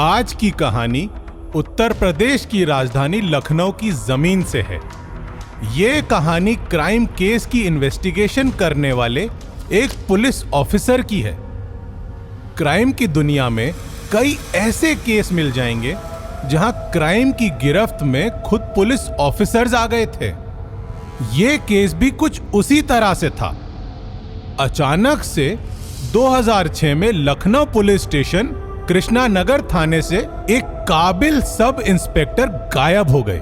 आज की कहानी उत्तर प्रदेश की राजधानी लखनऊ की जमीन से है। ये कहानी क्राइम केस की इन्वेस्टिगेशन करने वाले एक पुलिस ऑफिसर की है। क्राइम की दुनिया में कई ऐसे केस मिल जाएंगे जहां क्राइम की गिरफ्त में खुद पुलिस ऑफिसर्स आ गए थे। ये केस भी कुछ उसी तरह से था। अचानक से 2006 में लखनऊ पुलिस स्टेशन कृष्णा नगर थाने से एक काबिल सब इंस्पेक्टर गायब हो गए।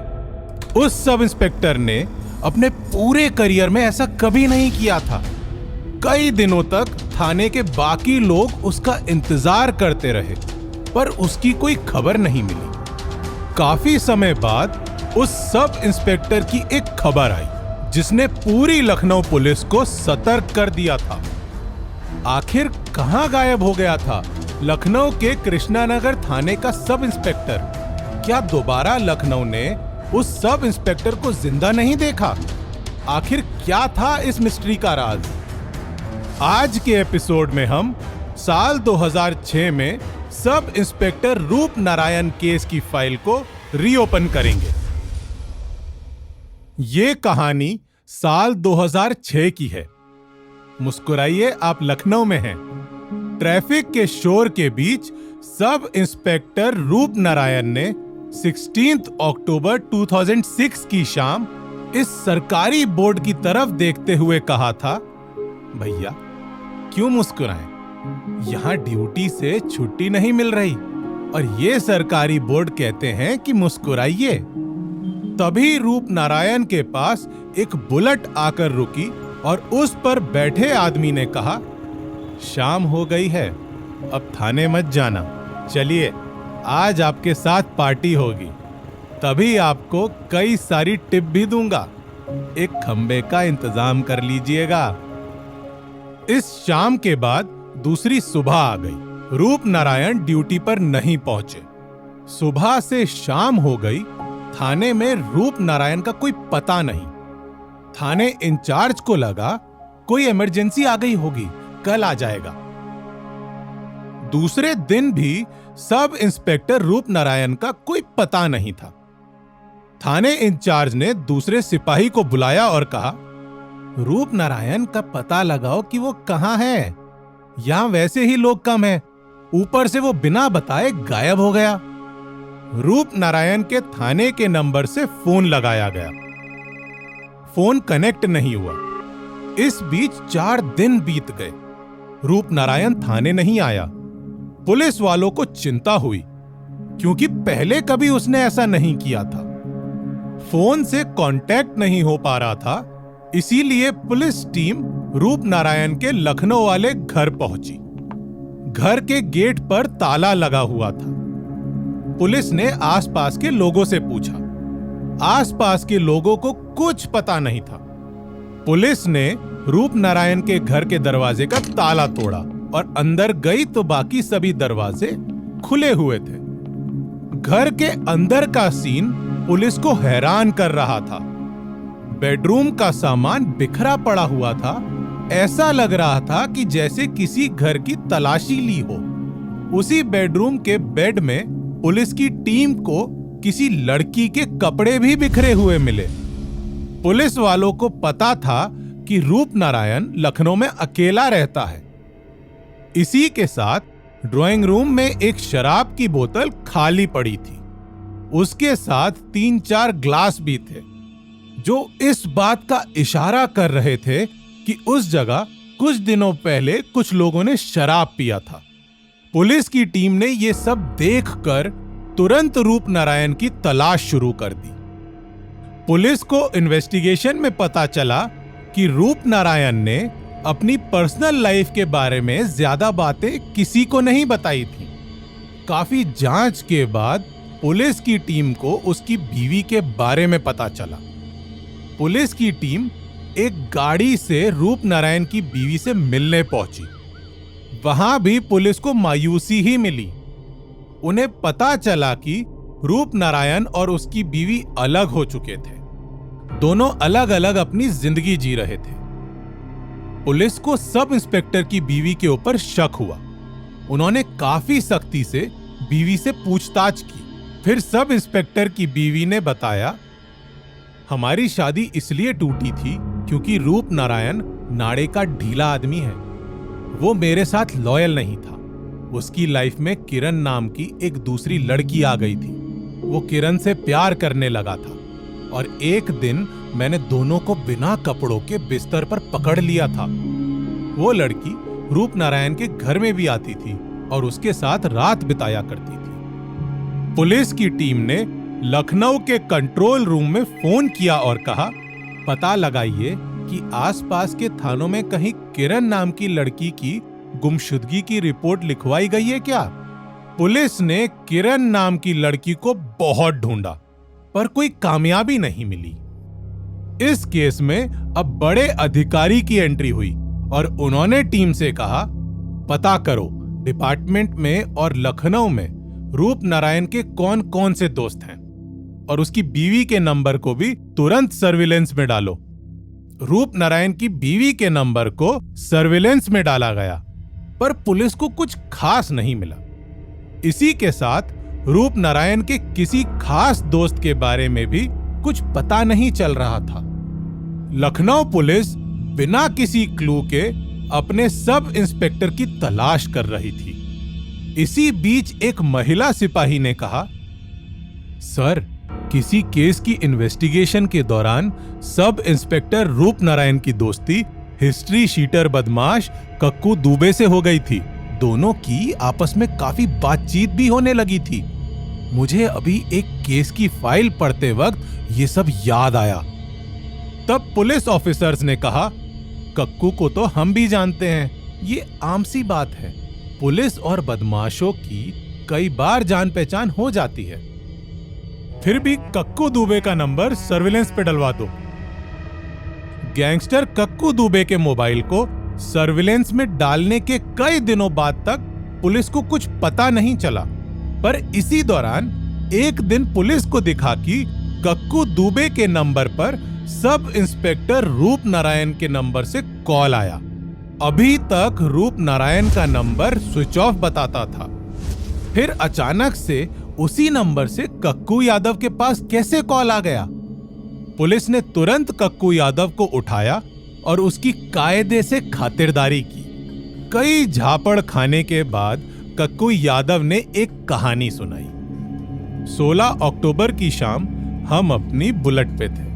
उस सब इंस्पेक्टर ने अपने पूरे करियर में ऐसा कभी नहीं किया था। कई दिनों तक थाने के बाकी लोग उसका इंतजार करते रहे, पर उसकी कोई खबर नहीं मिली। काफी समय बाद उस सब इंस्पेक्टर की एक खबर आई जिसने पूरी लखनऊ पुलिस को सतर्क कर दिया था। आखिर कहां गायब हो गया था लखनऊ के कृष्णानगर थाने का सब इंस्पेक्टर? क्या दोबारा लखनऊ ने उस सब इंस्पेक्टर को जिंदा नहीं देखा? आखिर क्या था इस मिस्ट्री का राज? आज के एपिसोड में हम साल 2006 में सब इंस्पेक्टर रूप नारायण केस की फाइल को रीओपन करेंगे। ये कहानी साल 2006 की है। मुस्कुराइए, आप लखनऊ में हैं। ट्रैफिक के शोर के बीच सब इंस्पेक्टर रूप नारायण ने 16 अक्टूबर 2006 की शाम इस सरकारी बोर्ड की तरफ देखते हुए कहा था, भैया क्यों मुस्कुराएं? यहां ड्यूटी से छुट्टी नहीं मिल रही और ये सरकारी बोर्ड कहते हैं कि मुस्कुराइए। तभी रूप नारायण के पास एक बुलेट आकर रुकी और उस पर बैठे आदमी ने कहा, शाम हो गई है, अब थाने मत जाना, चलिए आज आपके साथ पार्टी होगी, तभी आपको कई सारी टिप भी दूंगा, एक खंबे का इंतजाम कर लीजिएगा। इस शाम के बाद दूसरी सुबह आ गई। रूप नारायण ड्यूटी पर नहीं पहुंचे। सुबह से शाम हो गई, थाने में रूप नारायण का कोई पता नहीं। थाने इंचार्ज को लगा कोई इमरजेंसी आ गई होगी, कल आ जाएगा। दूसरे दिन भी सब इंस्पेक्टर रूप नारायण का कोई पता नहीं था। थाने इंचार्ज ने दूसरे सिपाही को बुलाया और कहा, रूप नारायण का पता लगाओ कि वो कहां है। यहां वैसे ही लोग कम हैं, ऊपर से वो बिना बताए गायब हो गया। रूप नारायण के थाने के नंबर से फोन लगाया गया, फोन कनेक्ट नहीं हुआ। इस बीच 4 दिन बीत गए, रूप नारायण थाने नहीं आया। पुलिस वालों को चिंता हुई क्योंकि पहले कभी उसने ऐसा नहीं किया था। फोन से कांटेक्ट नहीं हो पा रहा था, इसीलिए पुलिस टीम रूप नारायण के लखनऊ वाले घर पहुंची। घर के गेट पर ताला लगा हुआ था। पुलिस ने आसपास के लोगों से पूछा। आसपास के लोगों को कुछ पता नहीं था। पुलिस ने रूप नारायण के घर के दरवाजे का ताला तोड़ा और अंदर गई तो बाकी सभी दरवाजे खुले हुए थे। घर के अंदर का सीन पुलिस को हैरान कर रहा था। बेडरूम का सामान बिखरा पड़ा हुआ था। ऐसा लग रहा था कि जैसे किसी घर की तलाशी ली हो। उसी बेडरूम के बेड में पुलिस की टीम को किसी लड़की के कपड़े भी बिखरे हुए मिले। पुलिस वालों को पता था कि रूप नारायण लखनऊ में अकेला रहता है। इसी के साथ ड्राइंग रूम में एक शराब की बोतल खाली पड़ी थी। उसके साथ 3-4 ग्लास भी थे, जो इस बात का इशारा कर रहे थे कि उस जगह कुछ दिनों पहले कुछ लोगों ने शराब पिया था। पुलिस की टीम ने यह सब देखकर तुरंत रूप नारायण की तलाश शुरू कर दी। पुलिस को इन्वेस्टिगेशन में पता चला कि रूप नारायण ने अपनी पर्सनल लाइफ के बारे में ज्यादा बातें किसी को नहीं बताई थी। काफी जांच के बाद पुलिस की टीम को उसकी बीवी के बारे में पता चला। पुलिस की टीम एक गाड़ी से रूप नारायण की बीवी से मिलने पहुंची। वहां भी पुलिस को मायूसी ही मिली। उन्हें पता चला कि रूप नारायण और उसकी बीवी अलग हो चुके थे। दोनों अलग अलग अपनी जिंदगी जी रहे थे। पुलिस को सब इंस्पेक्टर की बीवी के ऊपर शक हुआ। उन्होंने काफी सख्ती से बीवी से पूछताछ की। फिर सब इंस्पेक्टर की बीवी ने बताया, हमारी शादी इसलिए टूटी थी क्योंकि रूप नारायण नाड़े का ढीला आदमी है। वो मेरे साथ लॉयल नहीं था। उसकी लाइफ में किरण नाम की एक दूसरी लड़की आ गई थी। वो किरण से प्यार करने लगा था और एक दिन मैंने दोनों को बिना कपड़ों के बिस्तर पर पकड़ लिया था। वो लड़की रूप नारायण के घर में भी आती थी और उसके साथ रात बिताया करती थी। पुलिस की टीम ने लखनऊ के कंट्रोल रूम में फोन किया और कहा, पता लगाइए कि आसपास के थानों में कहीं किरण नाम की लड़की की गुमशुदगी की रिपोर्ट लिखवाई गई है क्या? पुलिस ने किरण नाम की लड़की को बहुत ढूंढा पर कोई कामयाबी नहीं मिली। इस केस में अब बड़े अधिकारी की एंट्री हुई और उन्होंने टीम से कहा, पता करो डिपार्टमेंट में और लखनऊ में रूप नारायण के कौन कौन से दोस्त हैं और उसकी बीवी के नंबर को भी तुरंत सर्विलेंस में डालो। रूप नारायण की बीवी के नंबर को सर्विलेंस में डाला गया पर पुलिस को कुछ खास नहीं मिला। इसी के साथ रूप नारायण के किसी खास दोस्त के बारे में भी कुछ पता नहीं चल रहा था। लखनऊ पुलिस बिना किसी क्लू के अपने सब इंस्पेक्टर की तलाश कर रही थी। इसी बीच एक महिला सिपाही ने कहा, सर, किसी केस की इन्वेस्टिगेशन के दौरान सब इंस्पेक्टर रूप नारायण की दोस्ती हिस्ट्री शीटर बदमाश कक्कू दुबे से हो गई थी। दोनों की आपस में काफी बातचीत भी होने लगी थी। मुझे अभी एक केस की फाइल पढ़ते वक्त ये सब याद आया। तब पुलिस ऑफिसर्स ने कहा, कक्कू को तो हम भी जानते हैं, ये आम सी बात है। पुलिस और बदमाशों की कई बार जान पहचान हो जाती है। फिर भी कक्कू दुबे का नंबर सर्विलेंस पे डलवा दो। गैंगस्टर कक्कू दुबे के मोबाइल को सर्विलेंस में डालने के कई दिनों बाद तक पुलिस को कुछ पता नहीं चला, पर इसी दौरान एक दिन पुलिस को दिखा कि कक्कू दुबे के नंबर पर सब इंस्पेक्टर रूप नारायण के नंबर से कॉल आया। अभी तक रूप नारायण का नंबर स्विच ऑफ बताता था। फिर अचानक से उसी नंबर से कक्कू यादव के पास कैसे कॉल आ गया? पुलिस ने तुरंत कक्कू यादव को उठाया और उसकी कायदे से खातिरदारी की। कई झापड़ खाने के बाद कक्कू यादव ने एक कहानी सुनाई। 16 अक्टूबर की शाम हम अपनी बुलेट पे थे।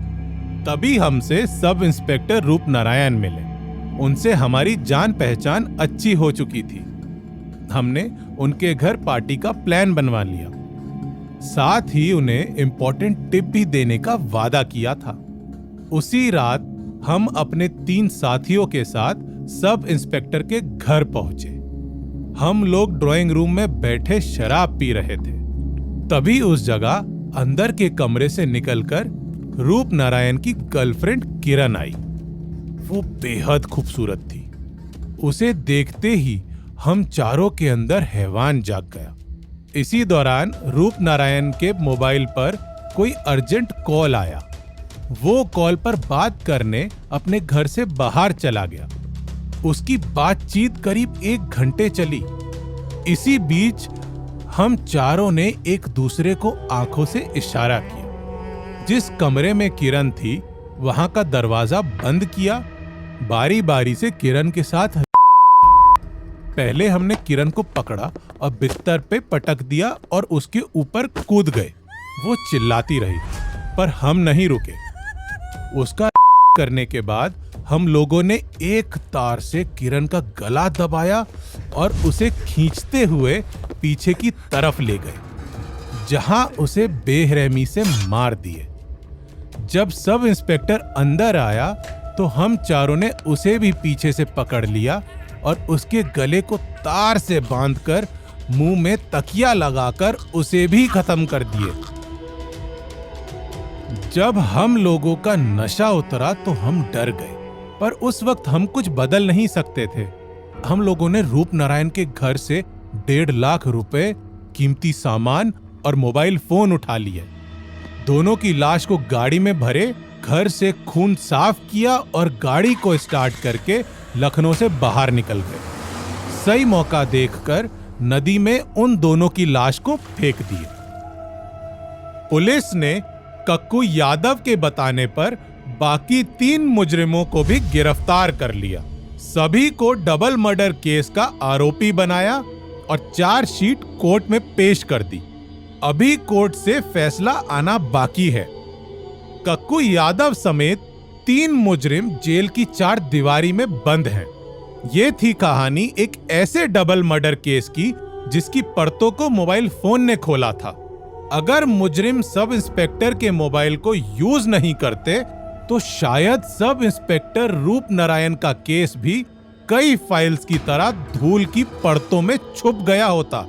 तभी हमसे सब इंस्पेक्टर रूप नारायण मिले। उनसे हमारी जान पहचान अच्छी हो चुकी थी। हमने उनके घर पार्टी का प्लान बनवा लिया। साथ ही उन्हें इंपॉर्टेंट टिप भी देने का वादा किया था। उसी रात हम अपने 3 साथियों के साथ सब इंस्पेक्टर के घर पहुंचे। हम लोग ड्राइंग रूम में बैठे शराब पी रहे थे। तभी उस जगह अंदर के कमरे से निकलकर रूप नारायण की गर्लफ्रेंड किरण आई। वो बेहद खूबसूरत थी। उसे देखते ही हम चारों के अंदर हैवान जाग गया। इसी दौरान रूप नारायण के मोबाइल पर कोई अर्जेंट कॉल आया। वो कॉल पर बात करने अपने घर से बाहर चला गया। उसकी बातचीत करीब 1 घंटे चली। इसी बीच हम चारों ने एक दूसरे को आंखों से इशारा किया। जिस कमरे में किरण थी वहां का दरवाजा बंद किया। बारी बारी से किरण के साथ पहले हमने किरण को पकड़ा और बिस्तर पे पटक दिया और उसके ऊपर कूद गए। वो चिल्लाती रही पर हम नहीं रुके। उसका करने के बाद हम लोगों ने एक तार से किरण का गला दबाया और उसे खींचते हुए पीछे की तरफ ले गए, जहां उसे बेरहमी से मार दिए। जब सब इंस्पेक्टर अंदर आया तो हम चारों ने उसे भी पीछे से पकड़ लिया और उसके गले को तार से बांधकर मुंह में तकिया लगाकर उसे भी खत्म कर दिए। जब हम लोगों का नशा उतरा तो हम डर गए, पर उस वक्त हम कुछ बदल नहीं सकते थे। हम लोगों ने रूप नारायण के घर से 1.5 लाख रुपए, कीमती सामान और मोबाइल फोन उठा लिए। दोनों की लाश को गाड़ी में भरे, घर से खून साफ किया और गाड़ी को स्टार्ट करके लखनऊ से बाहर निकल गए। सही मौका देखकर नदी में उन दोनों की लाश को फेंक दिया। पुलिस ने कक्कू यादव के बताने पर बाकी 3 मुजरिमों को भी गिरफ्तार कर लिया। सभी को डबल मर्डर केस का आरोपी बनाया और चार्जशीट कोर्ट में पेश कर दी। अभी कोर्ट से फैसला आना बाकी है। कक्कू यादव समेत 3 मुजरिम जेल की 4 दीवारी में बंद हैं। ये थी कहानी एक ऐसे डबल मर्डर केस की जिसकी परतों को मोबाइल फोन ने खोला था। अगर मुजरिम सब इंस्पेक्टर के मोबाइल को यूज नहीं करते तो शायद सब इंस्पेक्टर रूप नारायण का केस भी कई फाइल्स की तरह धूल की परतों में छुप गया होता।